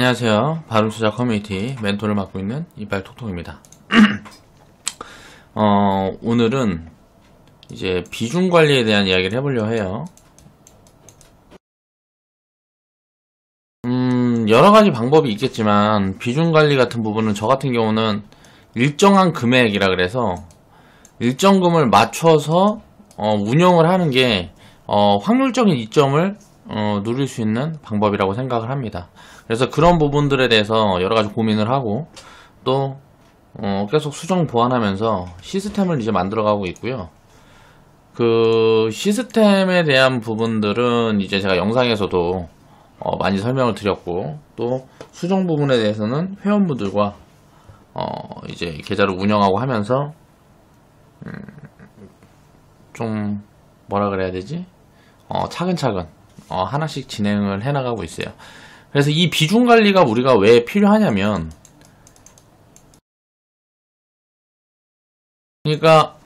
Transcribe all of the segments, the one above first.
안녕하세요. 바른투자 커뮤니티 멘토를 맡고 있는 이빨톡톡입니다. 오늘은 이제 비중 관리에 대한 이야기를 해보려고 해요. 여러 가지 방법이 있겠지만 비중 관리 같은 부분은 저 같은 경우는 일정한 금액이라 그래서 일정금을 맞춰서 운영을 하는 게 확률적인 이점을 누릴 수 있는 방법이라고 생각을 합니다. 그래서 그런 부분들에 대해서 여러 가지 고민을 하고 또 계속 수정 보완하면서 시스템을 이제 만들어가고 있고요. 그 시스템에 대한 부분들은 이제 제가 영상에서도 많이 설명을 드렸고, 또 수정 부분에 대해서는 회원분들과 이제 계좌를 운영하고 하면서 좀 뭐라 그래야 되지? 차근차근 하나씩 진행을 해나가고 있어요. 그래서 이 비중 관리가 우리가 왜 필요하냐면, 그러니까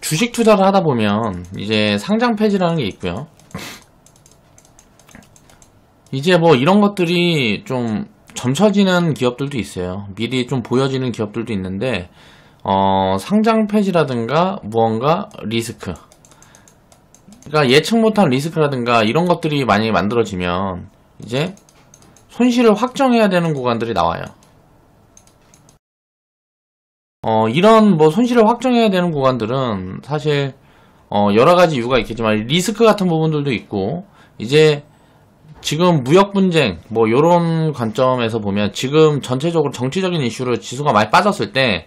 주식 투자를 하다 보면 이제 상장 폐지라는 게 있고요. 이제 뭐 이런 것들이 좀 점쳐지는 기업들도 있어요. 미리 좀 보여지는 기업들도 있는데, 상장 폐지라든가 무언가 리스크, 그러니까 예측 못한 리스크라든가 이런 것들이 만약에 만들어지면 이제 손실을 확정해야 되는 구간들이 나와요. 이런 뭐 손실을 확정해야 되는 구간들은 사실 여러 가지 이유가 있겠지만 리스크 같은 부분들도 있고, 이제 지금 무역 분쟁 뭐 이런 관점에서 보면 지금 전체적으로 정치적인 이슈로 지수가 많이 빠졌을 때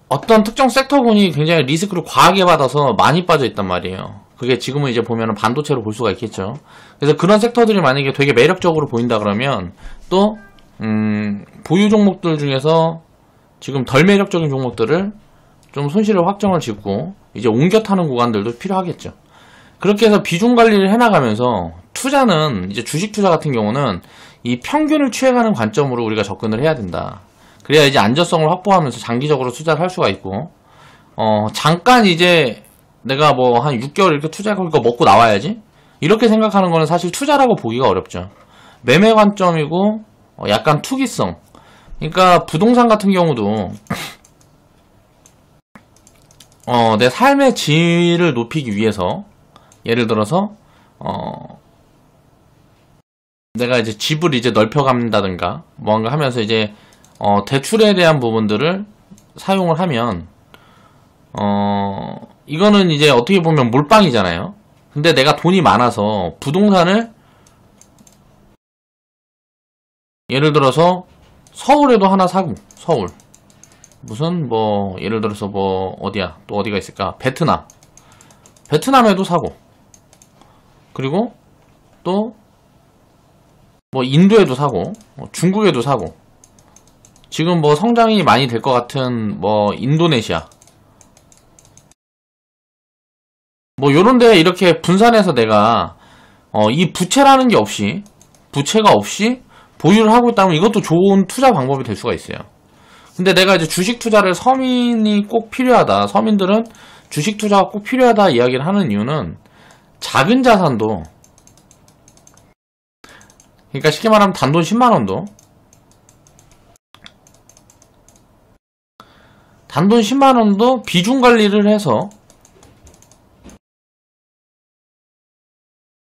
어떤 특정 섹터군이 굉장히 리스크를 과하게 받아서 많이 빠져 있단 말이에요. 그게 지금은 이제 보면은 반도체로 볼 수가 있겠죠. 그래서 그런 섹터들이 만약에 되게 매력적으로 보인다 그러면 또 보유 종목들 중에서 지금 덜 매력적인 종목들을 좀 손실을 확정을 짓고 이제 옮겨 타는 구간들도 필요하겠죠. 그렇게 해서 비중 관리를 해나가면서 투자는 이제 주식 투자 같은 경우는 이 평균을 취해가는 관점으로 우리가 접근을 해야 된다. 그래야 이제 안전성을 확보하면서 장기적으로 투자를 할 수가 있고, 잠깐 이제 내가 뭐 한 6개월 이렇게 투자하고 이거 먹고 나와야지? 이렇게 생각하는 거는 사실 투자라고 보기가 어렵죠. 매매 관점이고, 약간 투기성. 그러니까 부동산 같은 경우도, 내 삶의 질을 높이기 위해서, 예를 들어서, 내가 이제 집을 이제 넓혀간다든가, 뭔가 하면서 이제, 대출에 대한 부분들을 사용을 하면, 이거는 이제 어떻게 보면 몰빵이잖아요. 근데 내가 돈이 많아서 부동산을, 예를 들어서 서울에도 하나 사고, 서울. 무슨 뭐, 예를 들어서 뭐, 어디야? 또 어디가 있을까? 베트남에도 사고. 그리고 또, 뭐, 인도에도 사고, 중국에도 사고. 지금 뭐 성장이 많이 될 것 같은 뭐 인도네시아 뭐 요런데 이렇게 분산해서 내가 이 부채라는 게 없이, 부채가 없이 보유를 하고 있다면 이것도 좋은 투자 방법이 될 수가 있어요. 근데 내가 이제 주식 투자를 서민이 꼭 필요하다, 서민들은 주식 투자가 꼭 필요하다 이야기를 하는 이유는 작은 자산도, 그러니까 쉽게 말하면 단돈 10만원도 단돈 10만원도 비중 관리를 해서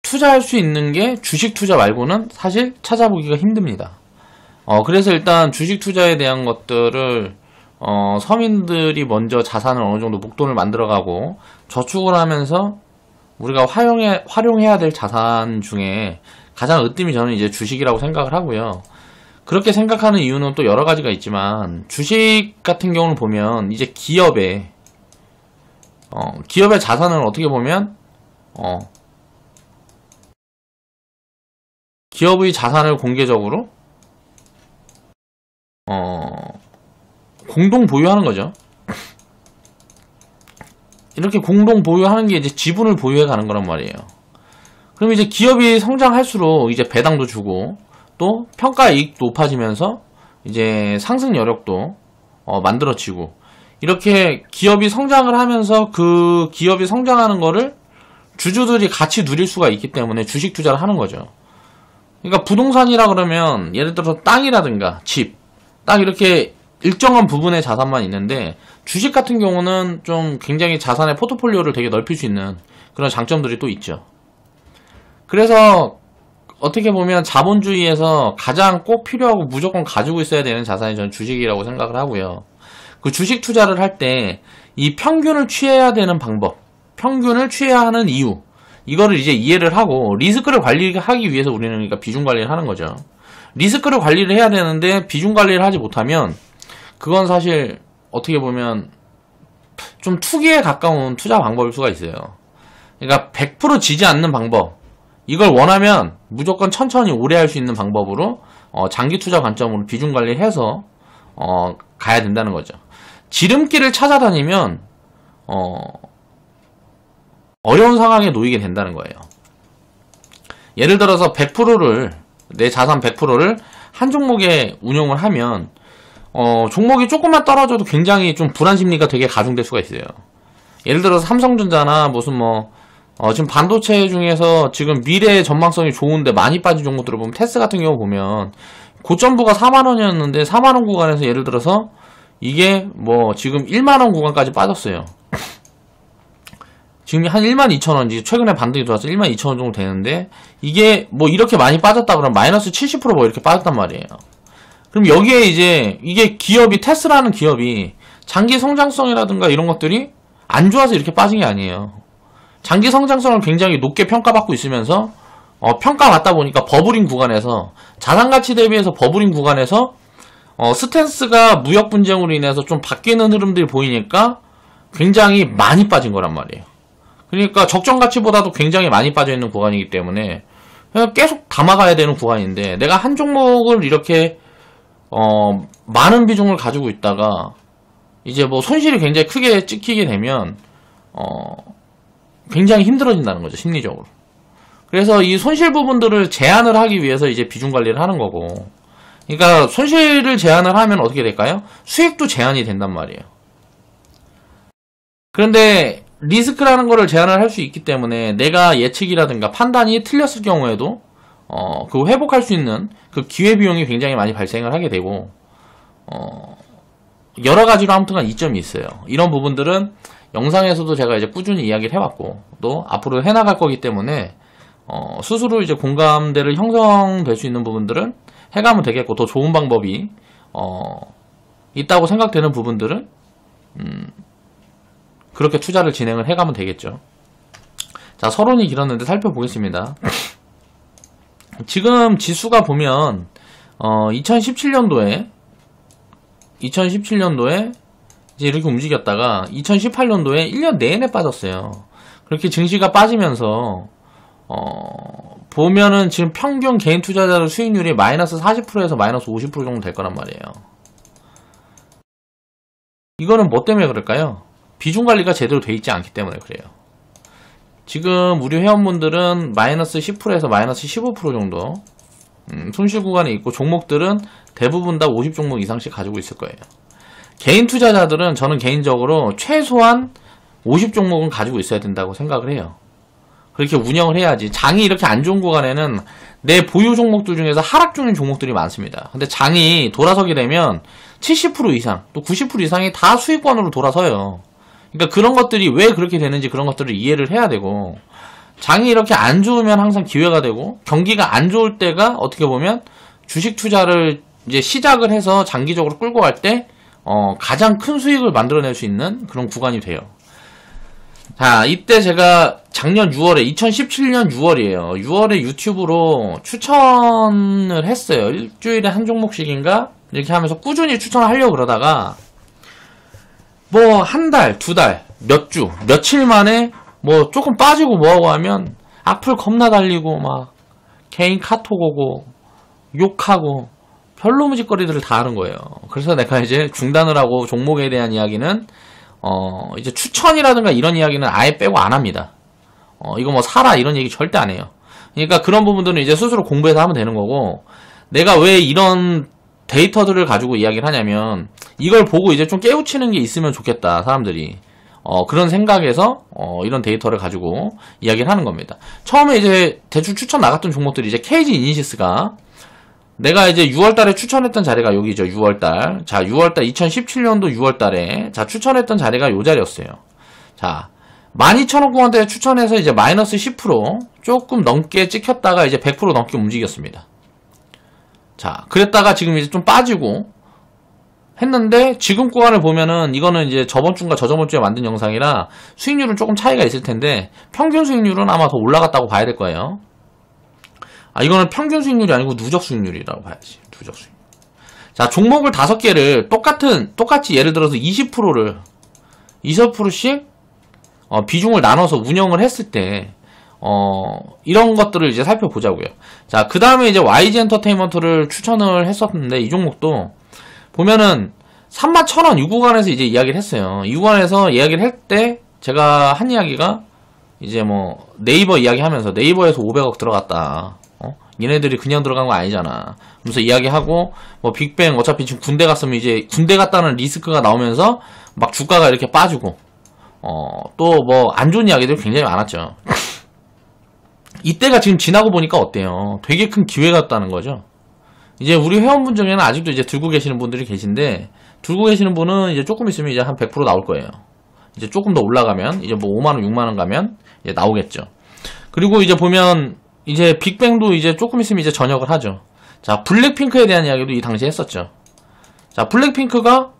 투자할 수 있는 게 주식 투자 말고는 사실 찾아보기가 힘듭니다. 그래서 일단 주식 투자에 대한 것들을 서민들이 먼저 자산을 어느 정도 목돈을 만들어가고 저축을 하면서 우리가 활용해야 될 자산 중에 가장 으뜸이 저는 이제 주식이라고 생각을 하고요. 그렇게 생각하는 이유는 또 여러 가지가 있지만, 주식 같은 경우는 보면 이제 기업의 자산을 어떻게 보면 기업의 자산을 공개적으로 공동 보유하는 거죠. 이렇게 공동 보유하는 게 이제 지분을 보유해 가는 거란 말이에요. 그럼 이제 기업이 성장할수록 이제 배당도 주고, 또 평가이익도 높아지면서 이제 상승 여력도 만들어지고, 이렇게 기업이 성장을 하면서 그 기업이 성장하는 거를 주주들이 같이 누릴 수가 있기 때문에 주식 투자를 하는 거죠. 그러니까 부동산이라 그러면 예를 들어서 땅이라든가 집, 딱 이렇게 일정한 부분의 자산만 있는데 주식 같은 경우는 좀 굉장히 자산의 포트폴리오를 되게 넓힐 수 있는 그런 장점들이 또 있죠. 그래서 어떻게 보면 자본주의에서 가장 꼭 필요하고 무조건 가지고 있어야 되는 자산이 저는 주식이라고 생각을 하고요. 그 주식 투자를 할 때 이 평균을 취해야 되는 방법, 평균을 취해야 하는 이유, 이거를 이제 이해를 하고 리스크를 관리하기 위해서 우리는 그러니까 비중 관리를 하는 거죠. 리스크를 관리를 해야 되는데 비중 관리를 하지 못하면 그건 사실 어떻게 보면 좀 투기에 가까운 투자 방법일 수가 있어요. 그러니까 100% 지지 않는 방법, 이걸 원하면 무조건 천천히 오래 할 수 있는 방법으로 장기 투자 관점으로 비중 관리를 해서 가야 된다는 거죠. 지름길을 찾아다니면 어려운 상황에 놓이게 된다는 거예요. 예를 들어서 100%를 내 자산 100%를 한 종목에 운용을 하면 종목이 조금만 떨어져도 굉장히 좀 불안 심리가 되게 가중될 수가 있어요. 예를 들어서 삼성전자나 무슨 지금 반도체 중에서 지금 미래의 전망성이 좋은데 많이 빠진 종목들을 보면 테스 같은 경우 보면 고점부가 4만원이었는데 4만원 구간에서 예를 들어서 이게 지금 1만원 구간까지 빠졌어요. 지금 한 12,000원, 최근에 반등이 들어와서 12,000원 정도 되는데 이게 이렇게 많이 빠졌다 그러면 마이너스 70% 이렇게 빠졌단 말이에요. 그럼 여기에 이제 이게 기업이 테스라는 기업이 장기 성장성이라든가 이런 것들이 안 좋아서 이렇게 빠진 게 아니에요. 장기 성장성을 굉장히 높게 평가받고 있으면서 평가받다 보니까 버블링 구간에서 자산가치 대비해서 버블링 구간에서 스탠스가 무역 분쟁으로 인해서 좀 바뀌는 흐름들이 보이니까 굉장히 많이 빠진 거란 말이에요. 그러니까 적정 가치보다도 굉장히 많이 빠져 있는 구간이기 때문에 계속 담아가야 되는 구간인데 내가 한 종목을 이렇게 많은 비중을 가지고 있다가 이제 손실이 굉장히 크게 찍히게 되면 굉장히 힘들어진다는 거죠, 심리적으로. 그래서 이 손실 부분들을 제한을 하기 위해서 이제 비중 관리를 하는 거고, 그러니까 손실을 제한을 하면 어떻게 될까요? 수익도 제한이 된단 말이에요. 그런데 리스크라는 거를 제한을 할 수 있기 때문에 내가 예측이라든가 판단이 틀렸을 경우에도 그 회복할 수 있는 그 기회비용이 굉장히 많이 발생을 하게 되고 여러 가지로 아무튼간 이점이 있어요. 이런 부분들은 영상에서도 제가 이제 꾸준히 이야기를 해왔고 또 앞으로 해나갈 거기 때문에 스스로 이제 공감대를 형성될 수 있는 부분들은 해가면 되겠고, 더 좋은 방법이 있다고 생각되는 부분들은 그렇게 투자를 진행을 해가면 되겠죠. 자, 서론이 길었는데 살펴보겠습니다. 지금 지수가 보면 2017년도에 이제 이렇게 움직였다가 2018년도에 1년 내내 빠졌어요. 그렇게 증시가 빠지면서 보면은 지금 평균 개인 투자자들 수익률이 마이너스 40%에서 마이너스 50% 정도 될 거란 말이에요. 이거는 뭐 때문에 그럴까요? 비중 관리가 제대로 돼 있지 않기 때문에 그래요. 지금 우리 회원분들은 마이너스 10%에서 마이너스 15% 정도 손실 구간에 있고, 종목들은 대부분 다 50종목 이상씩 가지고 있을 거예요. 개인 투자자들은 저는 개인적으로 최소한 50종목은 가지고 있어야 된다고 생각을 해요. 그렇게 운영을 해야지. 장이 이렇게 안 좋은 구간에는 내 보유 종목들 중에서 하락 중인 종목들이 많습니다. 근데 장이 돌아서게 되면 70% 이상, 또 90% 이상이 다 수익권으로 돌아서요. 그러니까 그런 것들이 왜 그렇게 되는지 그런 것들을 이해를 해야 되고, 장이 이렇게 안 좋으면 항상 기회가 되고, 경기가 안 좋을 때가 어떻게 보면 주식 투자를 이제 시작을 해서 장기적으로 끌고 갈 때 가장 큰 수익을 만들어낼 수 있는 그런 구간이 돼요. 자, 이때 제가 작년 6월에 2017년 6월이에요. 6월에 유튜브로 추천을 했어요. 일주일에 한 종목씩인가 이렇게 하면서 꾸준히 추천을 하려고 그러다가 한 달, 두 달, 몇 주, 며칠 만에 조금 빠지고 뭐하고 하면 악플 겁나 달리고 막 개인 카톡 오고 욕하고 별로 짓거리들을 다 하는 거예요. 그래서 내가 이제 중단을 하고 종목에 대한 이야기는 이제 추천이라든가 이런 이야기는 아예 빼고 안 합니다. 이거 사라 이런 얘기 절대 안 해요. 그러니까 그런 부분들은 이제 스스로 공부해서 하면 되는 거고, 내가 왜 이런 데이터들을 가지고 이야기를 하냐면 이걸 보고 이제 좀 깨우치는 게 있으면 좋겠다, 사람들이. 그런 생각에서 이런 데이터를 가지고 이야기를 하는 겁니다. 처음에 이제 대출 추천 나갔던 종목들이 이제 KG 이니시스가 내가 이제 6월달에 추천했던 자리가 여기죠. 6월달. 자, 6월달 2017년도 6월달에 자 추천했던 자리가 요 자리였어요. 자, 12,000원 구간대에 추천해서 이제 마이너스 10% 조금 넘게 찍혔다가 이제 100% 넘게 움직였습니다. 자, 그랬다가 지금 이제 좀 빠지고 했는데 지금 구간을 보면은 이거는 이제 저번 주인가 저저번 주에 만든 영상이라 수익률은 조금 차이가 있을 텐데 평균 수익률은 아마 더 올라갔다고 봐야 될 거예요. 이거는 평균 수익률이 아니고 누적 수익률이라고 봐야지. 누적 수익률. 자, 종목을 5개를 똑같이 예를 들어서 20%를 20%씩 비중을 나눠서 운영을 했을 때 이런 것들을 이제 살펴보자고요. 자, 그 다음에 이제 YG 엔터테인먼트를 추천을 했었는데 이 종목도 보면은 31,000원 이 구간에서 이제 이야기를 했어요. 이 구간에서 이야기를 할 때 제가 한 이야기가 이제 뭐 네이버 이야기하면서 네이버에서 500억 들어갔다. 얘네들이 그냥 들어간 거 아니잖아. 그래서 이야기하고 뭐 빅뱅 어차피 지금 군대 갔으면 이제 군대 갔다는 리스크가 나오면서 막 주가가 이렇게 빠지고 또 뭐 안 좋은 이야기들이 굉장히 많았죠. 이때가 지금 지나고 보니까 어때요? 되게 큰 기회가 왔다는 거죠. 이제 우리 회원분 중에는 아직도 이제 들고 계시는 분들이 계신데 들고 계시는 분은 이제 조금 있으면 이제 한 100% 나올 거예요. 이제 조금 더 올라가면 이제 뭐 5만원 6만원 가면 이제 나오겠죠. 그리고 이제 보면 이제 빅뱅도 이제 조금 있으면 이제 전역을 하죠. 자, 블랙핑크에 대한 이야기도 이 당시에 했었죠. 자, 블랙핑크가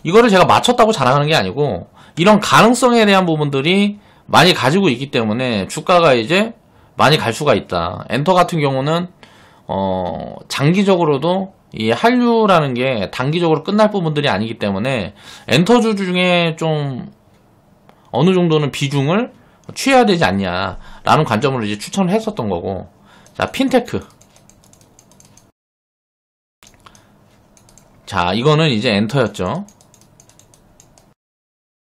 이거를 제가 맞췄다고 자랑하는 게 아니고 이런 가능성에 대한 부분들이 많이 가지고 있기 때문에 주가가 이제 많이 갈 수가 있다. 엔터 같은 경우는 장기적으로도 이 한류라는 게 단기적으로 끝날 부분들이 아니기 때문에 엔터주 중에 좀 어느 정도는 비중을 취해야 되지 않냐라는 관점으로 이제 추천을 했었던 거고. 자, 핀테크. 자, 이거는 이제 엔터였죠.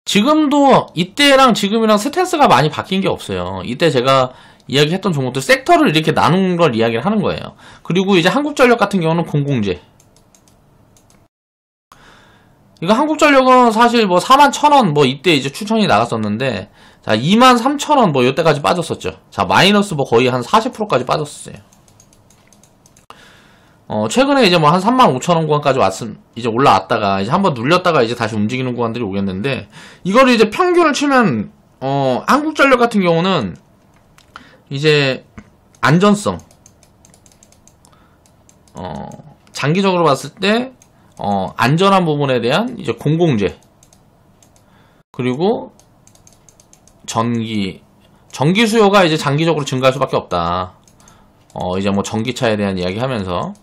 지금도 이때랑 지금이랑 스탠스가 많이 바뀐 게 없어요. 이때 제가 이야기했던 종목들 섹터를 이렇게 나눈 걸 이야기를 하는 거예요. 그리고 이제 한국전력 같은 경우는 공공재. 이거 한국전력은 사실 뭐 41,000원 뭐 이때 이제 추천이 나갔었는데 자 23,000원 뭐 이때까지 빠졌었죠. 자 마이너스 뭐 거의 한 40%까지 빠졌었어요. 최근에 이제 뭐 한 35,000원 구간까지 이제 올라왔다가 이제 한번 눌렸다가 이제 다시 움직이는 구간들이 오겠는데 이거를 이제 평균을 치면 한국전력 같은 경우는 이제 안전성 장기적으로 봤을 때 안전한 부분에 대한 이제 공공재 그리고 전기 수요가 이제 장기적으로 증가할 수밖에 없다. 이제 뭐 전기차에 대한 이야기 하면서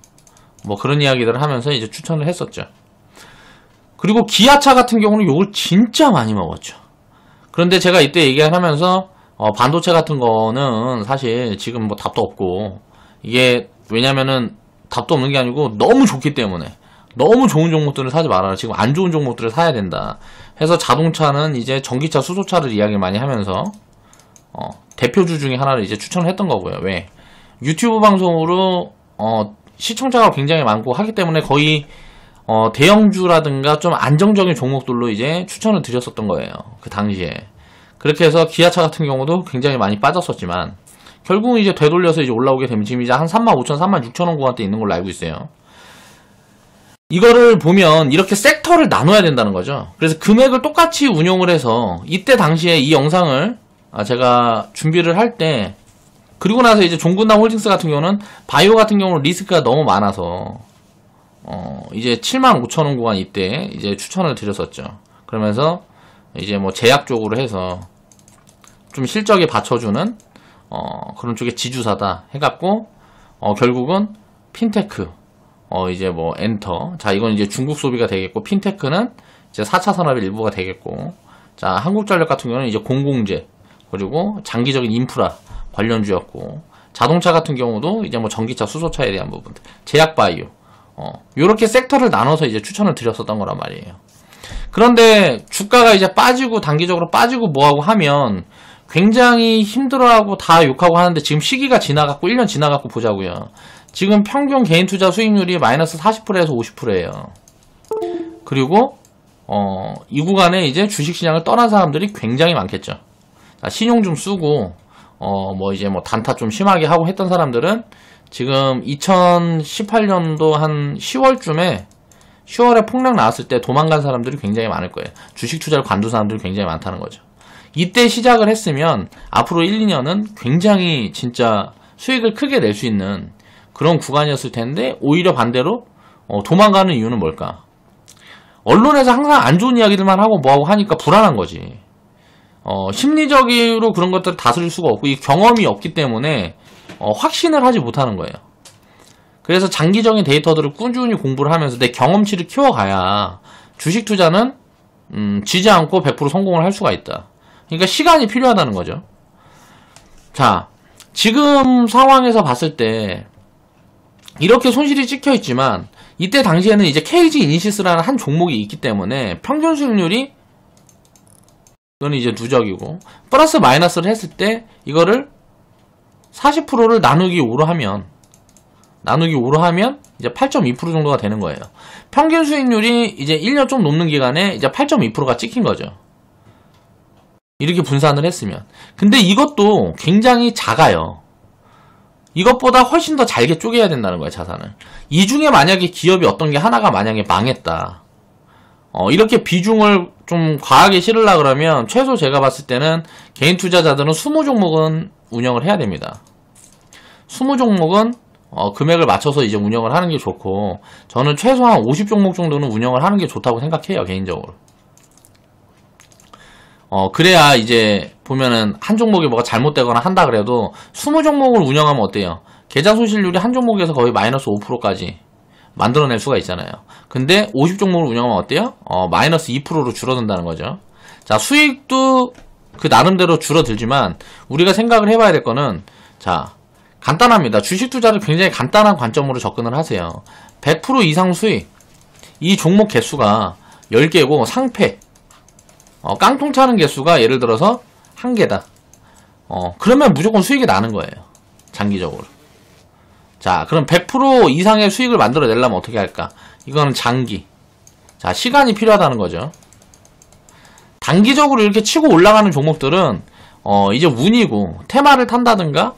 뭐 그런 이야기들을 하면서 이제 추천을 했었죠. 그리고 기아차 같은 경우는 요걸 진짜 많이 먹었죠. 그런데 제가 이때 얘기를 하면서 반도체 같은 거는 사실 지금 뭐 답도 없고 이게 왜냐면은 답도 없는 게 아니고 너무 좋기 때문에 너무 좋은 종목들을 사지 말아라. 지금 안 좋은 종목들을 사야 된다. 해서 자동차는 이제 전기차, 수소차를 이야기 많이 하면서 대표주 중에 하나를 이제 추천을 했던 거고요. 왜? 유튜브 방송으로 시청자가 굉장히 많고 하기 때문에 거의 대형주라든가 좀 안정적인 종목들로 이제 추천을 드렸었던 거예요. 그 당시에. 그렇게 해서 기아차 같은 경우도 굉장히 많이 빠졌었지만 결국은 이제 되돌려서 이제 올라오게 되면 지금 이제 한 35,000, 36,000원 구간대 있는 걸로 알고 있어요. 이거를 보면 이렇게 섹터를 나눠야 된다는 거죠. 그래서 금액을 똑같이 운용을 해서 이때 당시에 이 영상을 제가 준비를 할 때 그리고 나서 이제 종근당 홀딩스 같은 경우는 바이오 같은 경우는 리스크가 너무 많아서 이제 75,000원 구간 이때 이제 추천을 드렸었죠. 그러면서 이제 뭐 제약 쪽으로 해서 좀 실적에 받쳐주는 그런 쪽의 지주사다 해갖고 결국은 핀테크 이제 뭐 엔터 자 이건 이제 중국 소비가 되겠고 핀테크는 이제 4차 산업의 일부가 되겠고 자 한국전력 같은 경우는 이제 공공재 그리고 장기적인 인프라 관련주였고 자동차 같은 경우도 이제 뭐 전기차 수소차에 대한 부분들 제약바이오 요렇게 섹터를 나눠서 이제 추천을 드렸었던 거란 말이에요. 그런데 주가가 이제 빠지고 단기적으로 빠지고 뭐하고 하면 굉장히 힘들어하고 다 욕하고 하는데 지금 시기가 지나갔고 1년 지나갔고 보자고요. 지금 평균 개인 투자 수익률이 마이너스 40%에서 50%예요. 그리고 이 구간에 이제 주식시장을 떠난 사람들이 굉장히 많겠죠. 자, 신용 좀 쓰고, 이제 단타 좀 심하게 하고 했던 사람들은 지금 2018년도 한 10월쯤에 10월에 폭락 나왔을 때 도망간 사람들이 굉장히 많을 거예요. 주식 투자를 관둔 사람들이 굉장히 많다는 거죠. 이때 시작을 했으면 앞으로 1, 2년은 굉장히 진짜 수익을 크게 낼 수 있는 그런 구간이었을 텐데 오히려 반대로 도망가는 이유는 뭘까? 언론에서 항상 안 좋은 이야기들만 하고 뭐하고 하니까 불안한 거지. 심리적으로 그런 것들을 다스릴 수가 없고 이 경험이 없기 때문에 확신을 하지 못하는 거예요. 그래서 장기적인 데이터들을 꾸준히 공부를 하면서 내 경험치를 키워가야 주식 투자는 지지 않고 100% 성공을 할 수가 있다. 그러니까 시간이 필요하다는 거죠. 자, 지금 상황에서 봤을 때 이렇게 손실이 찍혀 있지만 이때 당시에는 이제 KG 이니시스라는 한 종목이 있기 때문에 평균 수익률이 이거는 이제 누적이고 플러스 마이너스를 했을 때 이거를 40%를 나누기 5로 하면 이제 8.2% 정도가 되는 거예요. 평균 수익률이 이제 1년 좀 넘는 기간에 이제 8.2%가 찍힌 거죠. 이렇게 분산을 했으면. 근데 이것도 굉장히 작아요. 이것보다 훨씬 더 잘게 쪼개야 된다는 거예요, 자산을. 이 중에 만약에 기업이 어떤 게 하나가 만약에 망했다. 이렇게 비중을 좀 과하게 실으려 그러면 최소 제가 봤을 때는 개인 투자자들은 20종목은 운영을 해야 됩니다. 20종목은 금액을 맞춰서 이제 운영을 하는 게 좋고 저는 최소한 50종목 정도는 운영을 하는 게 좋다고 생각해요, 개인적으로. 그래야 이제 보면은 한 종목이 뭐가 잘못되거나 한다 그래도 20종목을 운영하면 어때요? 계좌 손실률이 한 종목에서 거의 마이너스 5%까지 만들어낼 수가 있잖아요. 근데 50종목을 운영하면 어때요? 마이너스 2%로 줄어든다는 거죠. 자, 수익도 그 나름대로 줄어들지만 우리가 생각을 해봐야 될 거는 자, 간단합니다. 주식 투자를 굉장히 간단한 관점으로 접근을 하세요. 100% 이상 수익. 이 종목 개수가 10개고 상패. 깡통 차는 개수가 예를 들어서 1개다. 그러면 무조건 수익이 나는 거예요. 장기적으로. 자, 그럼 100% 이상의 수익을 만들어내려면 어떻게 할까? 이거는 장기. 자, 시간이 필요하다는 거죠. 단기적으로 이렇게 치고 올라가는 종목들은, 이제 운이고, 테마를 탄다든가,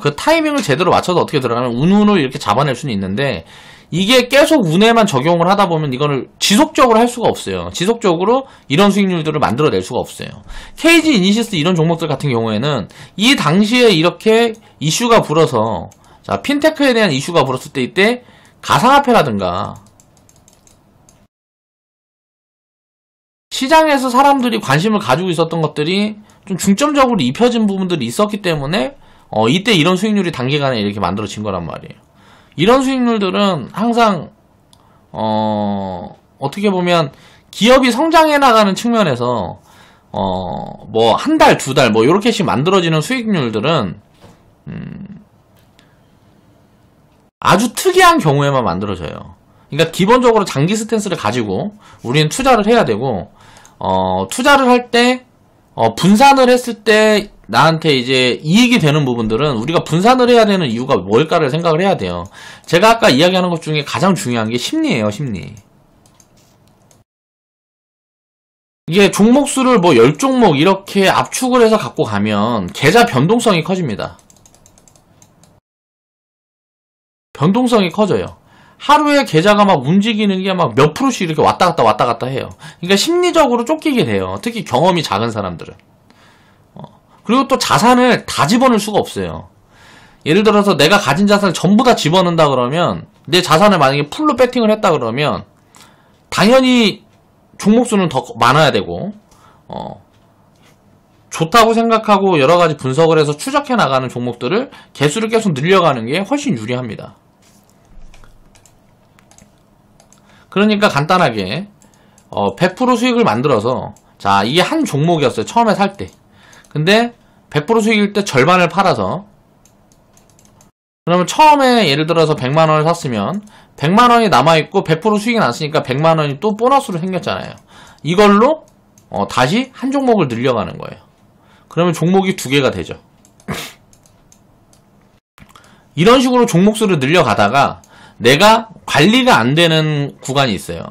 그 타이밍을 제대로 맞춰서 어떻게 들어가면 운으로 이렇게 잡아낼 수는 있는데, 이게 계속 운에만 적용을 하다 보면 이거를 지속적으로 할 수가 없어요. 지속적으로 이런 수익률들을 만들어낼 수가 없어요. KG 이니시스 이런 종목들 같은 경우에는 이 당시에 이렇게 이슈가 불어서 자, 핀테크에 대한 이슈가 불었을 때 이때 가상화폐라든가 시장에서 사람들이 관심을 가지고 있었던 것들이 좀 중점적으로 입혀진 부분들이 있었기 때문에 이때 이런 수익률이 단기간에 이렇게 만들어진 거란 말이에요. 이런 수익률들은 항상 어떻게 보면 기업이 성장해 나가는 측면에서 뭐 한 달, 두 달 뭐 요렇게씩 만들어지는 수익률들은 아주 특이한 경우에만 만들어져요. 그러니까 기본적으로 장기 스탠스를 가지고 우리는 투자를 해야 되고 투자를 할 때 분산을 했을 때 나한테 이제 이익이 되는 부분들은 우리가 분산을 해야 되는 이유가 뭘까를 생각을 해야 돼요. 제가 아까 이야기하는 것 중에 가장 중요한 게 심리예요, 심리. 이게 종목수를 뭐 10종목 이렇게 압축을 해서 갖고 가면 계좌 변동성이 커집니다. 변동성이 커져요. 하루에 계좌가 막 움직이는 게 막 몇 프로씩 이렇게 왔다 갔다 해요. 그러니까 심리적으로 쫓기게 돼요. 특히 경험이 작은 사람들은. 그리고 또 자산을 다 집어넣을 수가 없어요. 예를 들어서 내가 가진 자산을 전부 다 집어넣는다 그러면 내 자산을 만약에 풀로 배팅을 했다 그러면 당연히 종목수는 더 많아야 되고 좋다고 생각하고 여러가지 분석을 해서 추적해 나가는 종목들을 개수를 계속 늘려가는 게 훨씬 유리합니다. 그러니까 간단하게 100% 수익을 만들어서 자, 이게 한 종목이었어요. 처음에 살 때. 근데 100% 수익일 때 절반을 팔아서 그러면 처음에 예를 들어서 100만원을 샀으면 100만원이 남아있고 100% 수익이 났으니까 100만원이 또 보너스로 생겼잖아요. 이걸로 다시 한 종목을 늘려가는 거예요. 그러면 종목이 2개가 되죠. 이런 식으로 종목수를 늘려가다가 내가 관리가 안 되는 구간이 있어요.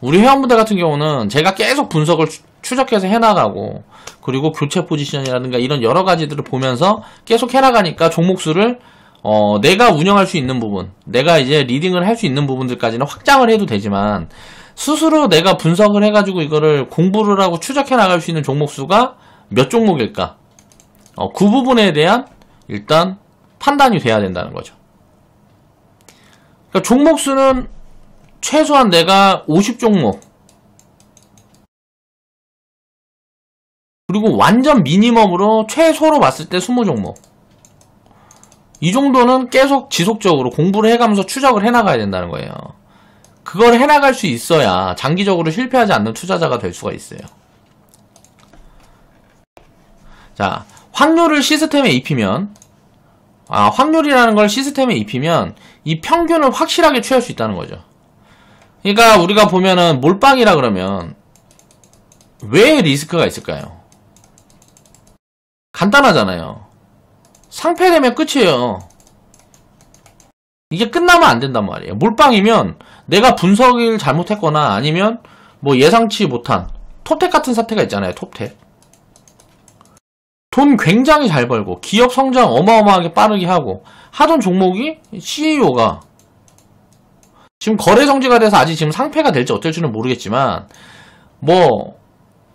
우리 회원분들 같은 경우는 제가 계속 분석을 추적해서 해나가고, 그리고 교체 포지션이라든가 이런 여러 가지들을 보면서 계속 해나가니까 종목수를 내가 운영할 수 있는 부분, 내가 이제 리딩을 할 수 있는 부분들까지는 확장을 해도 되지만, 스스로 내가 분석을 해가지고 이거를 공부를 하고 추적해 나갈 수 있는 종목수가 몇 종목일까? 그 부분에 대한 일단 판단이 돼야 된다는 거죠. 그러니까 종목수는 최소한 내가 50종목, 그리고 완전 미니멈으로 최소로 봤을 때 20종목. 이 정도는 계속 지속적으로 공부를 해가면서 추적을 해나가야 된다는 거예요. 그걸 해나갈 수 있어야 장기적으로 실패하지 않는 투자자가 될 수가 있어요. 자, 확률을 시스템에 입히면, 확률이라는 걸 시스템에 입히면 이 평균을 확실하게 취할 수 있다는 거죠. 그러니까 우리가 보면은 몰빵이라 그러면 왜 리스크가 있을까요? 간단하잖아요. 상패되면 끝이에요. 이게 끝나면 안 된단 말이에요. 몰빵이면 내가 분석을 잘못했거나 아니면 뭐 예상치 못한 톱텍 같은 사태가 있잖아요. 톱텍. 돈 굉장히 잘 벌고 기업 성장 어마어마하게 빠르게 하고 하던 종목이 CEO가 지금 거래 정지가 돼서 아직 지금 상패가 될지 어떨지는 모르겠지만, 뭐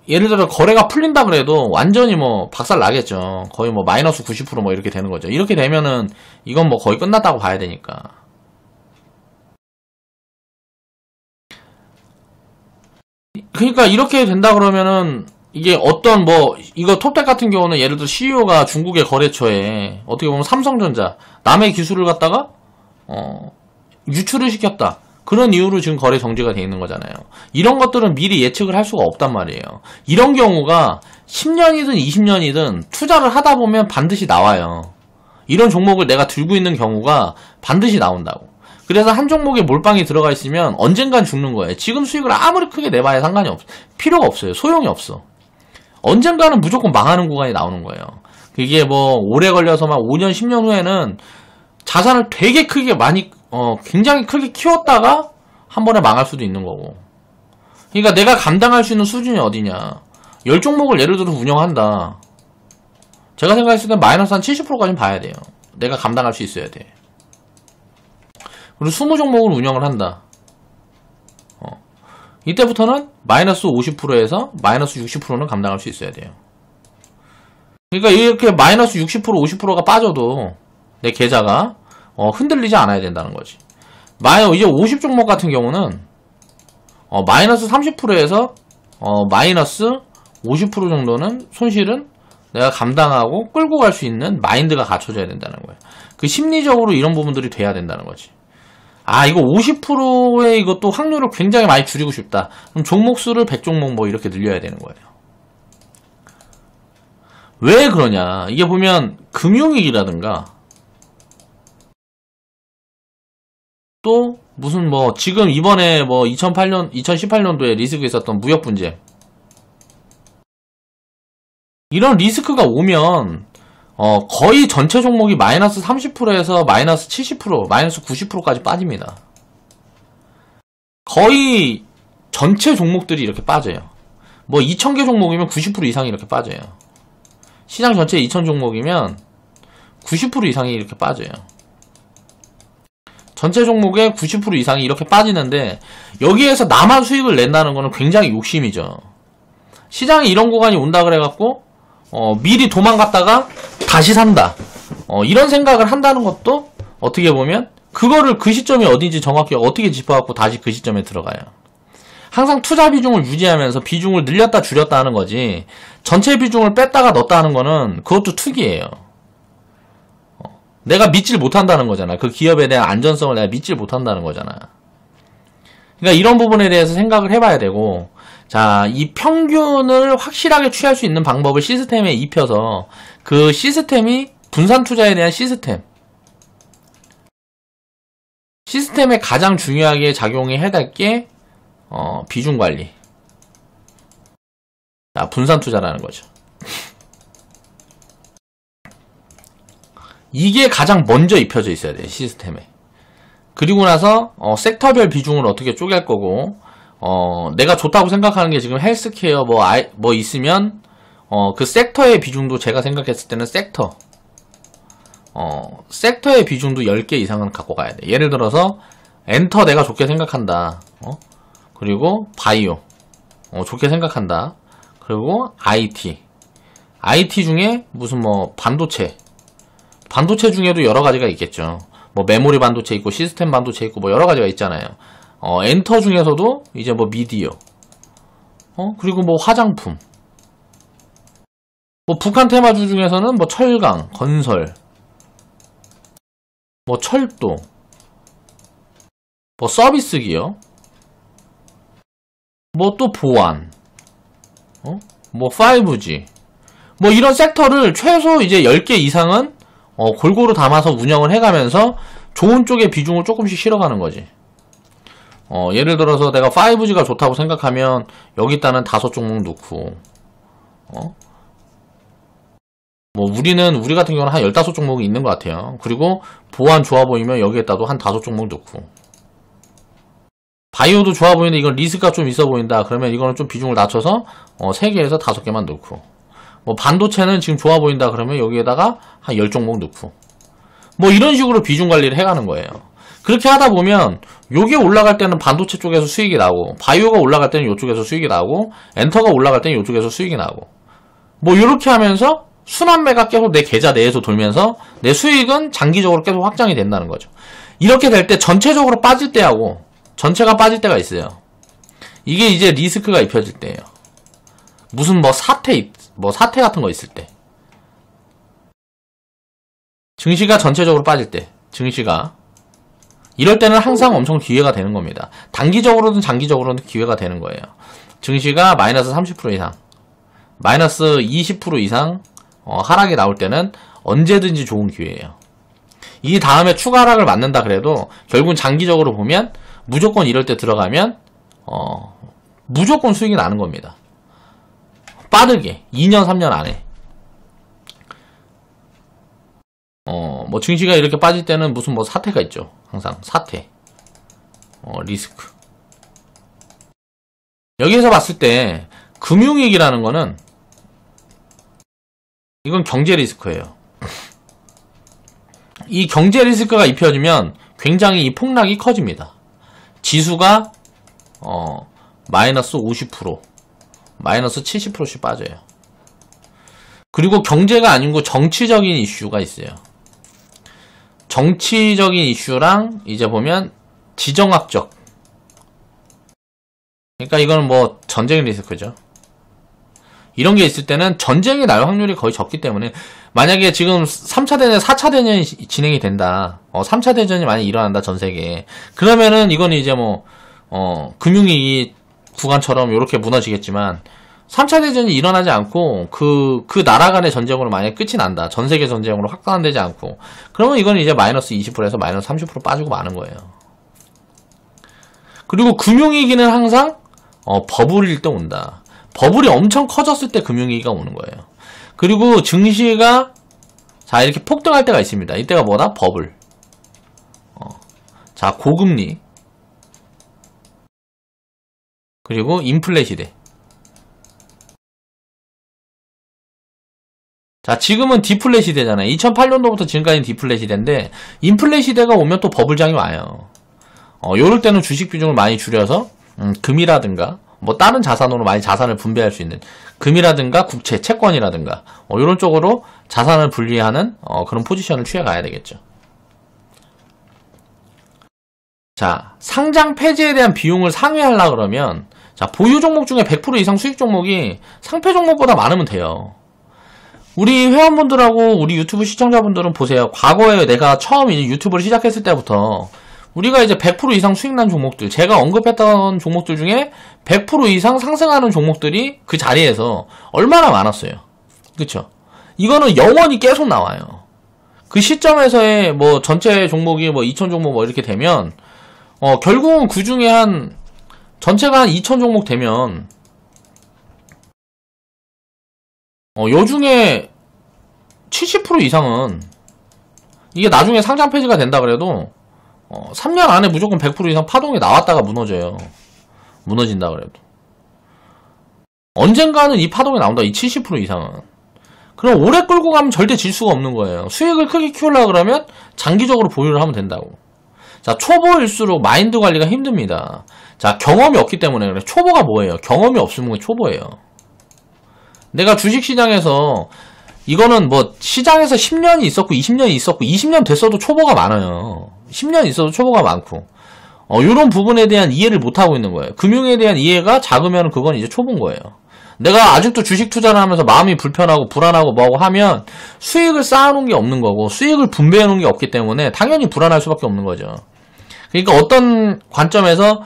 예를 들어 거래가 풀린다 그래도 완전히 뭐 박살 나겠죠. 거의 뭐 마이너스 90% 뭐 이렇게 되는 거죠. 이렇게 되면은 이건 뭐 거의 끝났다고 봐야 되니까. 그러니까 이렇게 된다 그러면은 이게 어떤 뭐 이거 톱텍 같은 경우는 예를 들어 CEO가 중국의 거래처에 어떻게 보면 삼성전자 남의 기술을 갖다가 유출을 시켰다. 그런 이유로 지금 거래 정지가 돼 있는 거잖아요. 이런 것들은 미리 예측을 할 수가 없단 말이에요. 이런 경우가 10년이든 20년이든 투자를 하다 보면 반드시 나와요. 이런 종목을 내가 들고 있는 경우가 반드시 나온다고. 그래서 한 종목에 몰빵이 들어가 있으면 언젠간 죽는 거예요. 지금 수익을 아무리 크게 내봐야 상관이 필요가 없어요. 소용이 없어. 언젠가는 무조건 망하는 구간이 나오는 거예요. 이게 뭐 오래 걸려서만 5년, 10년 후에는 자산을 되게 크게 많이 굉장히 크게 키웠다가 한 번에 망할 수도 있는 거고. 그러니까 내가 감당할 수 있는 수준이 어디냐. 10종목을 예를 들어 운영한다. 제가 생각했을 때 마이너스 한 70%까지는 봐야 돼요. 내가 감당할 수 있어야 돼. 그리고 20종목을 운영을 한다. 이때부터는 마이너스 50%에서 마이너스 60%는 감당할 수 있어야 돼요. 그러니까 이렇게 마이너스 60%, 50%가 빠져도 내 계좌가 흔들리지 않아야 된다는 거지. 이제 50종목 같은 경우는 마이너스 30%에서 마이너스 50% 정도는 손실은 내가 감당하고 끌고 갈 수 있는 마인드가 갖춰져야 된다는 거예요. 그 심리적으로 이런 부분들이 돼야 된다는 거지. 이거 50%의 이것도 확률을 굉장히 많이 줄이고 싶다. 그럼 종목수를 100종목 뭐 이렇게 늘려야 되는 거예요. 왜 그러냐. 이게 보면 금융위기라든가 또 무슨 뭐 지금 이번에 뭐 2018년도에 리스크 있었던 무역 분쟁, 이런 리스크가 오면 거의 전체 종목이 마이너스 30%에서 마이너스 70%, 마이너스 90%까지 빠집니다. 거의 전체 종목들이 이렇게 빠져요. 뭐 2000개 종목이면 90% 이상이 이렇게 빠져요. 시장 전체 2000종목이면 90% 이상이 이렇게 빠져요. 전체 종목의 90% 이상이 이렇게 빠지는데, 여기에서 나만 수익을 낸다는 거는 굉장히 욕심이죠. 시장에 이런 구간이 온다 그래갖고 미리 도망갔다가 다시 산다. 이런 생각을 한다는 것도 어떻게 보면 그거를 그 시점이 어딘지 정확히 어떻게 짚어갖고 다시 그 시점에 들어가요. 항상 투자 비중을 유지하면서 비중을 늘렸다 줄였다 하는 거지, 전체 비중을 뺐다가 넣었다 하는 거는 그것도 투기예요. 내가 믿질 못한다는 거잖아. 그 기업에 대한 안전성을 내가 믿질 못한다는 거잖아. 그러니까 이런 부분에 대해서 생각을 해봐야 되고, 자, 이 평균을 확실하게 취할 수 있는 방법을 시스템에 입혀서 그 시스템이 분산 투자에 대한 시스템에 가장 중요하게 작용해야 될 게 비중 관리. 자, 분산 투자라는 거죠. 이게 가장 먼저 입혀져 있어야 돼요, 시스템에. 그리고 나서 섹터별 비중을 어떻게 쪼갤 거고, 내가 좋다고 생각하는 게 지금 헬스케어 뭐 있으면, 그 섹터의 비중도 제가 생각했을 때는 섹터의 비중도 10개 이상은 갖고 가야 돼. 예를 들어서, 엔터 내가 좋게 생각한다. 그리고 바이오. 좋게 생각한다. 그리고 IT 중에 무슨 뭐 반도체 중에도 여러 가지가 있겠죠. 뭐 메모리 반도체 있고 시스템 반도체 있고 뭐 여러 가지가 있잖아요. 엔터 중에서도 이제 뭐 미디어, 그리고 뭐 화장품, 뭐 북한 테마주 중에서는 뭐 철강, 건설, 뭐 철도, 뭐 서비스 기업, 뭐 또 보안, 뭐 5G, 뭐 이런 섹터를 최소 이제 10개 이상은 골고루 담아서 운영을 해가면서 좋은 쪽의 비중을 조금씩 실어가는 거지. 예를 들어서 내가 5G가 좋다고 생각하면 여기다는 5종목 넣고, 뭐 우리 같은 경우는 한 15종목이 있는 것 같아요. 그리고 보안 좋아 보이면 여기에다도 한 5종목 넣고, 바이오도 좋아 보이는데 이건 리스크가 좀 있어 보인다 그러면 이거는 좀 비중을 낮춰서 3개에서 5개만 넣고, 뭐 반도체는 지금 좋아 보인다 그러면 여기에다가 한 10종목 넣고, 뭐 이런 식으로 비중 관리를 해가는 거예요. 그렇게 하다 보면 요게 올라갈 때는 반도체 쪽에서 수익이 나고, 바이오가 올라갈 때는 요쪽에서 수익이 나고, 엔터가 올라갈 때는 요쪽에서 수익이 나고, 뭐 이렇게 하면서 순환매가 계속 내 계좌 내에서 돌면서 내 수익은 장기적으로 계속 확장이 된다는 거죠. 이렇게 될 때 전체적으로 빠질 때하고 전체가 빠질 때가 있어요. 이게 이제 리스크가 입혀질 때예요. 무슨 뭐 사태 같은 거 있을 때, 증시가 전체적으로 빠질 때, 증시가 이럴 때는 항상 엄청 기회가 되는 겁니다. 단기적으로든 장기적으로든 기회가 되는 거예요. 증시가 마이너스 30% 이상, 마이너스 20% 이상 하락이 나올 때는 언제든지 좋은 기회예요. 이 다음에 추가 하락을 맞는다 그래도 결국은 장기적으로 보면 무조건 이럴 때 들어가면 무조건 수익이 나는 겁니다. 빠르게 2년 3년 안에. 뭐 증시가 이렇게 빠질 때는 무슨 뭐 사태가 있죠. 항상 사태, 리스크. 여기에서 봤을 때 금융위기라는 거는 이건 경제 리스크예요. 이 경제 리스크가 입혀지면 굉장히 이 폭락이 커집니다. 지수가 마이너스 50%, 마이너스 70%씩 빠져요. 그리고 경제가 아니고 정치적인 이슈가 있어요. 정치적인 이슈랑 이제 보면 지정학적, 그러니까 이거는 뭐 전쟁 리스크죠. 이런 게 있을 때는 전쟁이 날 확률이 거의 적기 때문에, 만약에 지금 3차 대전, 4차 대전이 진행이 된다. 3차 대전이 많이 일어난다, 전 세계에. 그러면은 이거는 이제 뭐, 금융위기 구간처럼 이렇게 무너지겠지만, 3차 대전이 일어나지 않고, 그 나라 간의 전쟁으로 만약에 끝이 난다. 전 세계 전쟁으로 확산되지 않고, 그러면 이거는 이제 마이너스 20%에서 마이너스 30% 빠지고 마는 거예요. 그리고 금융위기는 항상, 버블일 때 온다. 버블이 엄청 커졌을 때 금융위기가 오는 거예요. 그리고 증시가 자 이렇게 폭등할 때가 있습니다. 이때가 뭐다? 버블. 자 고금리, 그리고 인플레 시대. 자 지금은 디플레 시대잖아요. 2008년도부터 지금까지는 디플레 시대인데, 인플레 시대가 오면 또 버블장이 와요. 요럴 때는 주식 비중을 많이 줄여서 금이라든가 뭐 다른 자산으로 많이 자산을 분배할 수 있는 금이라든가 국채, 채권이라든가 이런 쪽으로 자산을 분리하는 그런 포지션을 취해 가야 되겠죠. 자, 상장 폐지에 대한 비용을 상회하려고 그러면, 자, 보유 종목 중에 100% 이상 수익 종목이 상패 종목보다 많으면 돼요. 우리 회원분들하고 우리 유튜브 시청자분들은 보세요. 과거에 내가 처음 이제 유튜브를 시작했을 때부터 우리가 이제 100% 이상 수익 난 종목들, 제가 언급했던 종목들 중에 100% 이상 상승하는 종목들이 그 자리에서 얼마나 많았어요. 그쵸? 이거는 영원히 계속 나와요. 그 시점에서의 뭐 전체 종목이 뭐 2000 종목 뭐 이렇게 되면, 결국은 그 중에 전체가 한 2000 종목 되면, 요 중에 70% 이상은 이게 나중에 상장 폐지가 된다 그래도 3년 안에 무조건 100% 이상 파동이 나왔다가 무너져요. 무너진다 그래도. 언젠가는 이 파동이 나온다. 이 70% 이상은. 그럼 오래 끌고 가면 절대 질 수가 없는 거예요. 수익을 크게 키우려고 그러면 장기적으로 보유를 하면 된다고. 자, 초보일수록 마인드 관리가 힘듭니다. 자, 경험이 없기 때문에 그래. 초보가 뭐예요? 경험이 없으면 초보예요. 내가 주식시장에서 이거는 뭐 시장에서 10년이 있었고 20년이 있었고 20년 됐어도 초보가 많아요. 10년 있어도 초보가 많고 요런 부분에 대한 이해를 못하고 있는 거예요. 금융에 대한 이해가 작으면 그건 이제 초보인 거예요. 내가 아직도 주식 투자를 하면서 마음이 불편하고 불안하고 뭐하고 하면 수익을 쌓아놓은 게 없는 거고 수익을 분배해놓은 게 없기 때문에 당연히 불안할 수밖에 없는 거죠. 그러니까 어떤 관점에서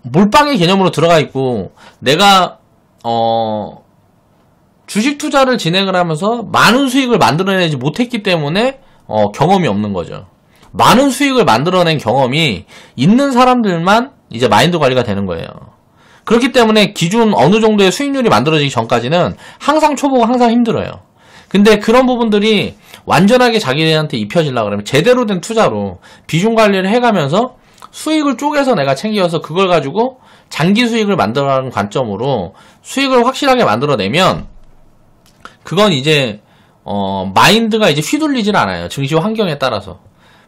몰빵의 개념으로 들어가 있고 내가 주식 투자를 진행을 하면서 많은 수익을 만들어내지 못했기 때문에 경험이 없는 거죠. 많은 수익을 만들어낸 경험이 있는 사람들만 이제 마인드 관리가 되는 거예요. 그렇기 때문에 기준 어느 정도의 수익률이 만들어지기 전까지는 항상 초보가 항상 힘들어요. 근데 그런 부분들이 완전하게 자기한테 입혀지려고 그러면 제대로 된 투자로 비중 관리를 해가면서 수익을 쪼개서 내가 챙겨서 그걸 가지고 장기 수익을 만들어가는 관점으로 수익을 확실하게 만들어내면 그건 이제 마인드가 이제 휘둘리질 않아요. 증시 환경에 따라서.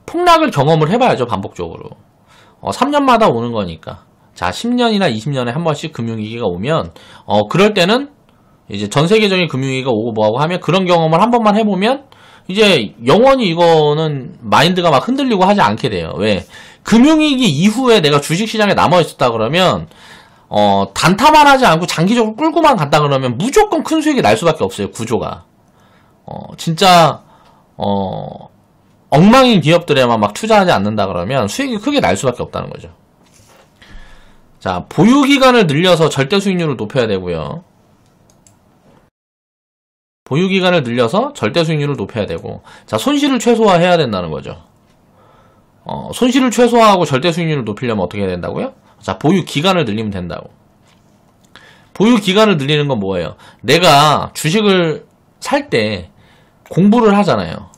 폭락을 경험을 해봐야죠. 반복적으로. 3년마다 오는 거니까. 자, 10년이나 20년에 한 번씩 금융위기가 오면 그럴 때는 이제 전 세계적인 금융위기가 오고 뭐하고 하면 그런 경험을 한 번만 해보면 이제 영원히 이거는 마인드가 막 흔들리고 하지 않게 돼요. 왜? 금융위기 이후에 내가 주식시장에 남아있었다 그러면 단타만 하지 않고 장기적으로 끌고만 갔다 그러면 무조건 큰 수익이 날 수밖에 없어요. 구조가. 진짜 엉망인 기업들에만 막 투자하지 않는다 그러면 수익이 크게 날 수밖에 없다는 거죠. 자, 보유기간을 늘려서 절대 수익률을 높여야 되고요. 보유기간을 늘려서 절대 수익률을 높여야 되고, 자, 손실을 최소화해야 된다는 거죠. 손실을 최소화하고 절대 수익률을 높이려면 어떻게 해야 된다고요? 자, 보유기간을 늘리면 된다고. 보유기간을 늘리는 건 뭐예요? 내가 주식을 살 때 공부를 하잖아요.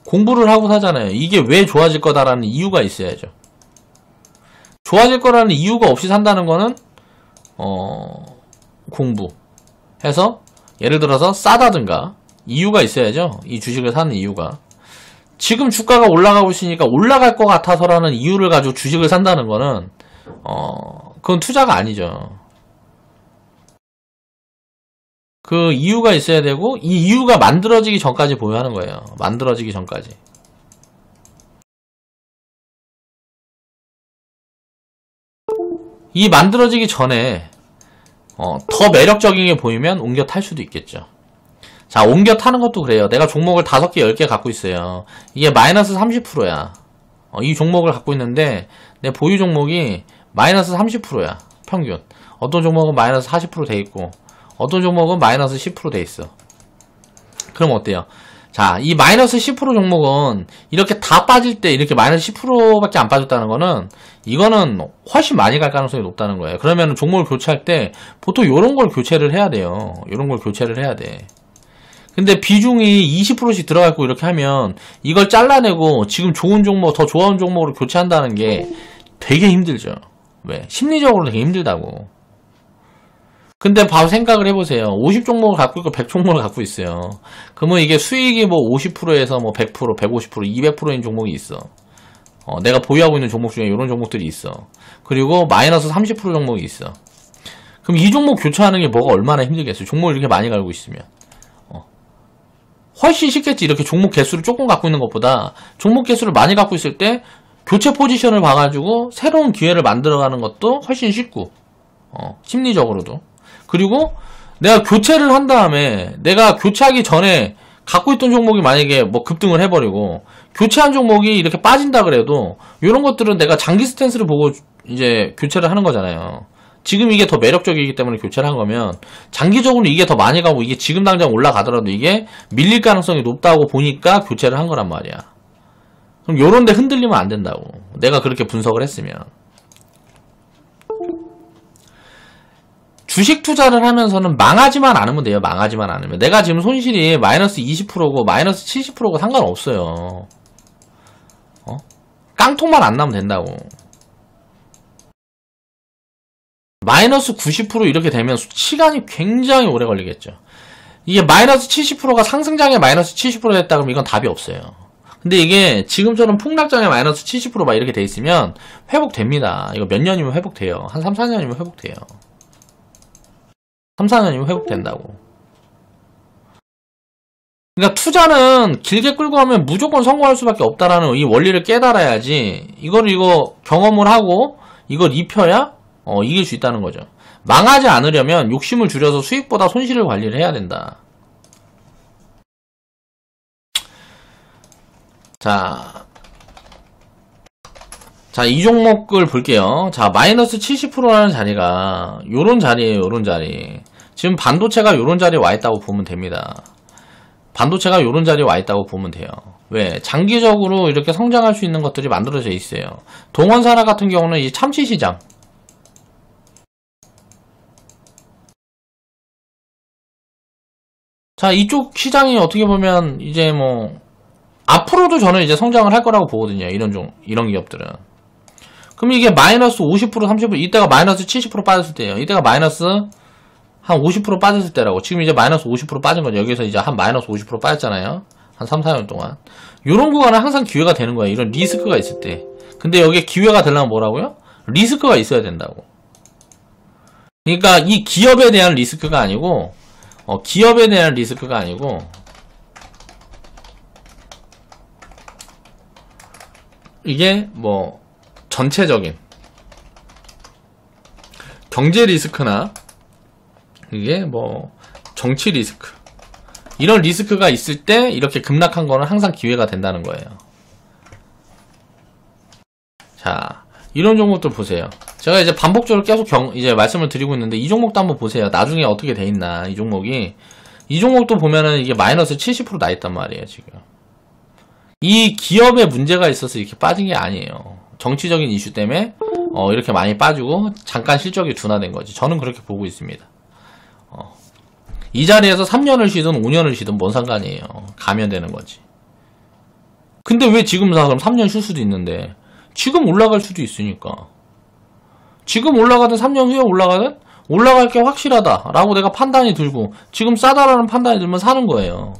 공부를 하고 사잖아요. 이게 왜 좋아질 거다라는 이유가 있어야죠. 좋아질 거라는 이유가 없이 산다는 거는 공부해서 예를 들어서 싸다든가 이유가 있어야죠. 이 주식을 사는 이유가. 지금 주가가 올라가고 있으니까 올라갈 것 같아서라는 이유를 가지고 주식을 산다는 거는 그건 투자가 아니죠. 그 이유가 있어야 되고 이 이유가 만들어지기 전까지 보유하는 거예요. 만들어지기 전까지. 이 만들어지기 전에 더 매력적인 게 보이면 옮겨 탈 수도 있겠죠. 자, 옮겨 타는 것도 그래요. 내가 종목을 5개, 10개 갖고 있어요. 이게 마이너스 30%야. 이 종목을 갖고 있는데 내 보유 종목이 마이너스 30%야. 평균. 어떤 종목은 마이너스 40% 돼 있고 어떤 종목은 마이너스 10% 돼 있어. 그럼 어때요? 자, 이 마이너스 10% 종목은 이렇게 다 빠질 때 이렇게 마이너스 10%밖에 안 빠졌다는 거는 이거는 훨씬 많이 갈 가능성이 높다는 거예요. 그러면 종목을 교체할 때 보통 이런 걸 교체를 해야 돼요. 이런 걸 교체를 해야 돼. 근데 비중이 20%씩 들어가 있고 이렇게 하면 이걸 잘라내고 지금 좋은 종목, 더 좋은 종목으로 교체한다는 게 되게 힘들죠. 왜? 심리적으로 되게 힘들다고. 근데 바로 생각을 해보세요. 50종목을 갖고 있고 100종목을 갖고 있어요. 그러면 이게 수익이 뭐 50%에서 뭐 100%, 150%, 200%인 종목이 있어. 내가 보유하고 있는 종목 중에 이런 종목들이 있어. 그리고 마이너스 30% 종목이 있어. 그럼 이 종목 교체하는 게 뭐가 얼마나 힘들겠어요. 종목을 이렇게 많이 갈고 있으면. 훨씬 쉽겠지. 이렇게 종목 개수를 조금 갖고 있는 것보다 종목 개수를 많이 갖고 있을 때 교체 포지션을 봐가지고 새로운 기회를 만들어가는 것도 훨씬 쉽고 심리적으로도. 그리고 내가 교체를 한 다음에 내가 교체하기 전에 갖고 있던 종목이 만약에 뭐 급등을 해버리고 교체한 종목이 이렇게 빠진다 그래도 이런 것들은 내가 장기 스탠스를 보고 이제 교체를 하는 거잖아요. 지금 이게 더 매력적이기 때문에 교체를 한 거면 장기적으로 이게 더 많이 가고 이게 지금 당장 올라가더라도 이게 밀릴 가능성이 높다고 보니까 교체를 한 거란 말이야. 그럼 요런 데 흔들리면 안 된다고. 내가 그렇게 분석을 했으면. 주식 투자를 하면서는 망하지만 않으면 돼요. 망하지만 않으면. 내가 지금 손실이 마이너스 20%고 마이너스 70%고 상관없어요. 깡통만 안 나면 된다고. 마이너스 90% 이렇게 되면 시간이 굉장히 오래 걸리겠죠. 이게 마이너스 70%가 상승장에 마이너스 70% 됐다 그러면 이건 답이 없어요. 근데 이게 지금처럼 폭락장에 마이너스 70% 막 이렇게 돼 있으면 회복됩니다. 이거 몇 년이면 회복돼요. 한 3, 4년이면 회복돼요. 3, 4년이면 회복된다고. 그러니까 투자는 길게 끌고 가면 무조건 성공할 수밖에 없다라는 이 원리를 깨달아야지 이거 경험을 하고 이걸 입혀야 이길 수 있다는 거죠. 망하지 않으려면 욕심을 줄여서 수익보다 손실을 관리를 해야 된다. 자, 이 종목을 볼게요. 자, 마이너스 70%라는 자리가 요런 자리에요. 요런 자리. 지금 반도체가 요런 자리에 와 있다고 보면 됩니다. 반도체가 요런 자리에 와 있다고 보면 돼요. 왜? 장기적으로 이렇게 성장할 수 있는 것들이 만들어져 있어요. 동원산하 같은 경우는 이 참치시장. 자, 이쪽 시장이 어떻게 보면 이제 뭐 앞으로도 저는 이제 성장을 할 거라고 보거든요. 이런 기업들은. 그럼 이게 마이너스 50%, 30%, 이때가 마이너스 70% 빠졌을 때예요. 이때가 마이너스 한 50% 빠졌을 때라고. 지금 이제 마이너스 50% 빠진 거죠. 여기서 이제 한 마이너스 50% 빠졌잖아요. 한 3, 4년 동안. 요런 구간은 항상 기회가 되는 거예요. 이런 리스크가 있을 때. 근데 여기에 기회가 되려면 뭐라고요? 리스크가 있어야 된다고. 그러니까 이 기업에 대한 리스크가 아니고 이게 뭐 전체적인 경제 리스크나 이게 뭐 정치 리스크 이런 리스크가 있을 때 이렇게 급락한 거는 항상 기회가 된다는 거예요. 자, 이런 종목들 보세요. 제가 이제 반복적으로 계속 이제 말씀을 드리고 있는데 이 종목도 한번 보세요. 나중에 어떻게 돼 있나. 이 종목도 보면은 이게 마이너스 70% 나 있단 말이에요. 지금 이 기업에 문제가 있어서 이렇게 빠진 게 아니에요. 정치적인 이슈 때문에 이렇게 많이 빠지고 잠깐 실적이 둔화된 거지. 저는 그렇게 보고 있습니다. 이 자리에서 3년을 쉬든 5년을 쉬든 뭔 상관이에요. 가면 되는 거지. 근데 왜 지금 사? 그럼 3년 쉴 수도 있는데 지금 올라갈 수도 있으니까. 지금 올라가든 3년 후에 올라가든 올라갈 게 확실하다 라고 내가 판단이 들고 지금 싸다라는 판단이 들면 사는 거예요.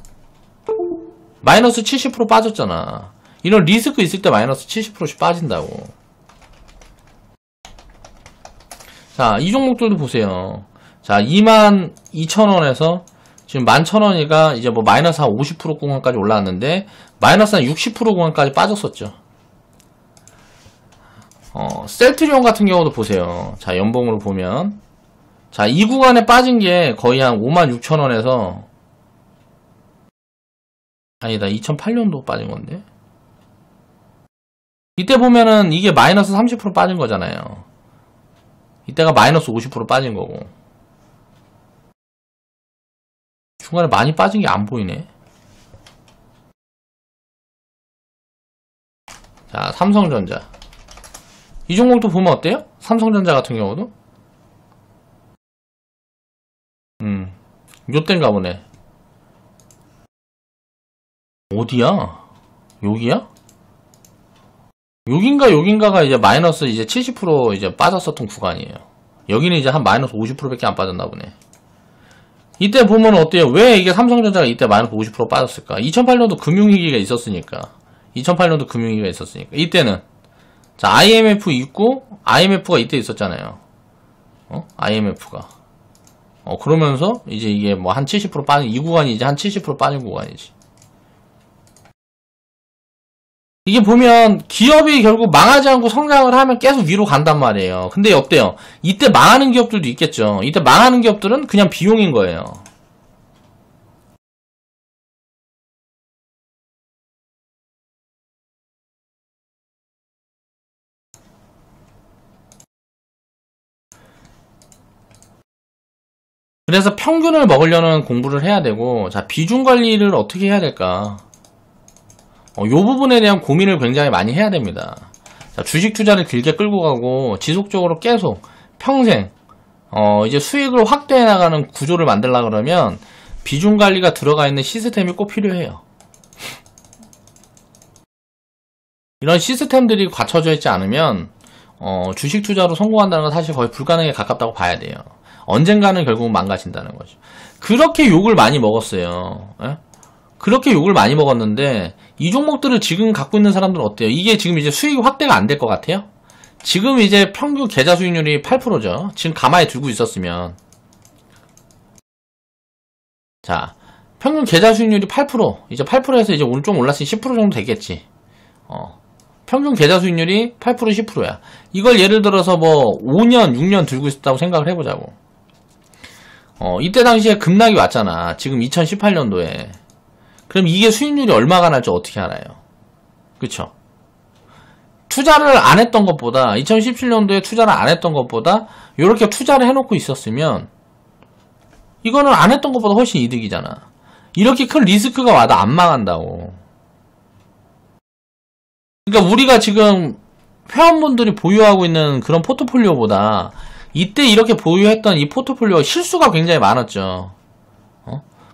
마이너스 70% 빠졌잖아. 이런 리스크 있을 때 마이너스 70%씩 빠진다고. 자, 이 종목들도 보세요. 자, 22,000원에서 지금 11,000원이가 이제 뭐 마이너스 한 50% 구간까지 올라왔는데 마이너스 한 60% 구간까지 빠졌었죠. 셀트리온 같은 경우도 보세요. 자, 연봉으로 보면 자, 이 구간에 빠진 게 거의 한 56,000원에서 아니다, 2008년도 빠진 건데 이때 보면은 이게 마이너스 30% 빠진 거잖아요. 이때가 마이너스 50% 빠진 거고 중간에 많이 빠진 게 안 보이네. 자, 삼성전자 이 종목도 보면 어때요? 삼성전자 같은 경우도 요땐가 보네. 어디야? 여기야? 여긴가가 이제 마이너스 이제 70% 이제 빠졌었던 구간이에요. 여기는 이제 한 마이너스 50%밖에 안 빠졌나 보네. 이때 보면 어때요? 왜 이게 삼성전자가 이때 마이너스 50% 빠졌을까? 2008년도 금융위기가 있었으니까. 이때는 자, IMF 있고 IMF가 이때 있었잖아요. IMF가 그러면서 이제 이게 뭐 한 70% 빠진 이 구간이 이제 한 70% 빠진 구간이지. 이게 보면 기업이 결국 망하지 않고 성장을 하면 계속 위로 간단 말이에요. 근데 어때요? 이때 망하는 기업들도 있겠죠. 이때 망하는 기업들은 그냥 비용인 거예요. 그래서 평균을 먹으려는 공부를 해야 되고, 자, 비중 관리를 어떻게 해야 될까? 요 부분에 대한 고민을 굉장히 많이 해야 됩니다. 자, 주식 투자를 길게 끌고 가고 지속적으로 계속 평생 이제 수익을 확대해 나가는 구조를 만들려고 그러면 비중 관리가 들어가 있는 시스템이 꼭 필요해요. 이런 시스템들이 갖춰져 있지 않으면 주식 투자로 성공한다는 건 사실 거의 불가능에 가깝다고 봐야 돼요. 언젠가는 결국은 망가진다는 거죠. 그렇게 욕을 많이 먹었어요. 예? 그렇게 욕을 많이 먹었는데 이 종목들을 지금 갖고 있는 사람들은 어때요? 이게 지금 이제 수익이 확대가 안 될 것 같아요? 지금 이제 평균 계좌 수익률이 8%죠. 지금 가만히 들고 있었으면, 자, 평균 계좌 수익률이 8%, 이제 8%에서 이제 오늘 좀 올랐으니 10% 정도 되겠지. 평균 계좌 수익률이 8%, 10%야. 이걸 예를 들어서 뭐 5년, 6년 들고 있었다고 생각을 해보자고. 이때 당시에 급락이 왔잖아. 지금 2018년도에. 그럼 이게 수익률이 얼마가 날지 어떻게 알아요? 그쵸? 투자를 안 했던 것보다, 2017년도에 투자를 안 했던 것보다 이렇게 투자를 해놓고 있었으면 이거는 안 했던 것보다 훨씬 이득이잖아. 이렇게 큰 리스크가 와도 안 망한다고. 그러니까 우리가 지금 회원분들이 보유하고 있는 그런 포트폴리오보다 이때 이렇게 보유했던 이 포트폴리오 실수가 굉장히 많았죠.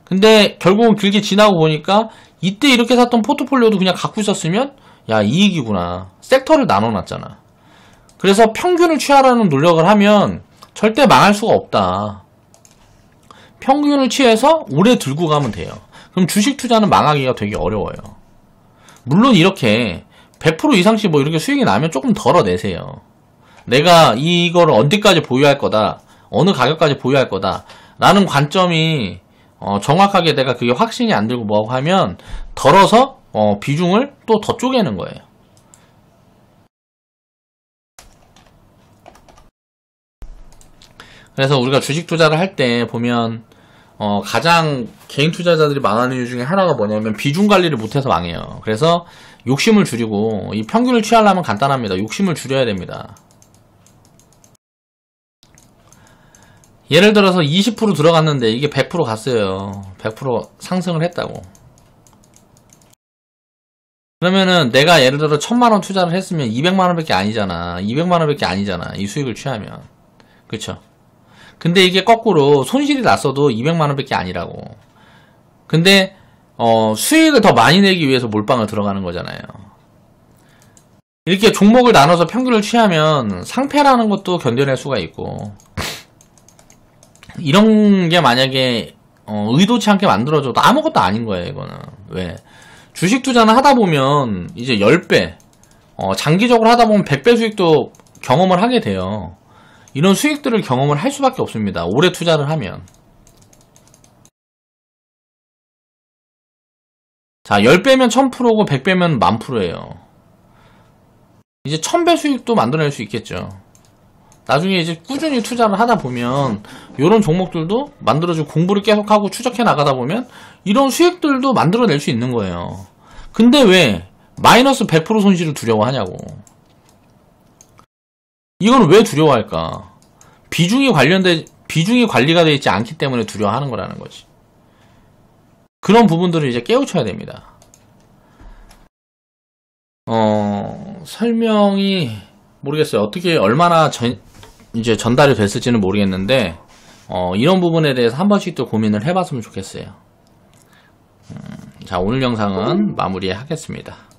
근데 결국은 길게 지나고 보니까 이때 이렇게 샀던 포트폴리오도 그냥 갖고 있었으면 야, 이익이구나. 섹터를 나눠놨잖아. 그래서 평균을 취하라는 노력을 하면 절대 망할 수가 없다. 평균을 취해서 오래 들고 가면 돼요. 그럼 주식 투자는 망하기가 되게 어려워요. 물론 이렇게 100% 이상씩 뭐 이렇게 수익이 나면 조금 덜어내세요. 내가 이거를 언제까지 보유할 거다, 어느 가격까지 보유할 거다 라는 관점이 정확하게 내가 그게 확신이 안 들고 뭐하고 하면 덜어서 비중을 또 더 쪼개는 거예요. 그래서 우리가 주식 투자를 할 때 보면 가장 개인 투자자들이 망하는 이유 중에 하나가 뭐냐면 비중 관리를 못해서 망해요. 그래서 욕심을 줄이고, 이 평균을 취하려면 간단합니다. 욕심을 줄여야 됩니다. 예를 들어서 20% 들어갔는데 이게 100% 갔어요. 100% 상승을 했다고. 그러면은 내가 예를 들어 1000만원 투자를 했으면 200만원 밖에 아니잖아. 200만원 밖에 아니잖아. 이 수익을 취하면. 그쵸? 근데 이게 거꾸로 손실이 났어도 200만원 밖에 아니라고. 근데 수익을 더 많이 내기 위해서 몰빵을 들어가는 거잖아요. 이렇게 종목을 나눠서 평균을 취하면 상패라는 것도 견뎌낼 수가 있고, 이런 게 만약에 의도치 않게 만들어져도 아무것도 아닌 거예요. 이거는. 왜? 주식 투자는 하다 보면 이제 10배, 장기적으로 하다 보면 100배 수익도 경험을 하게 돼요. 이런 수익들을 경험을 할 수밖에 없습니다. 오래 투자를 하면. 자, 10배면 1000%고 100배면 10,000%예요. 이제 1000배 수익도 만들어낼 수 있겠죠. 나중에 이제 꾸준히 투자를 하다 보면 이런 종목들도 만들어주고 공부를 계속하고 추적해 나가다 보면 이런 수익들도 만들어낼 수 있는 거예요. 근데 왜 마이너스 100% 손실을 두려워하냐고. 이건 왜 두려워할까? 비중이 관리가 되어 있지 않기 때문에 두려워하는 거라는 거지. 그런 부분들을 이제 깨우쳐야 됩니다. 설명이 모르겠어요. 어떻게 얼마나 이제 전달이 됐을지는 모르겠는데 이런 부분에 대해서 한 번씩 또 고민을 해봤으면 좋겠어요. 자, 오늘 영상은 마무리하겠습니다.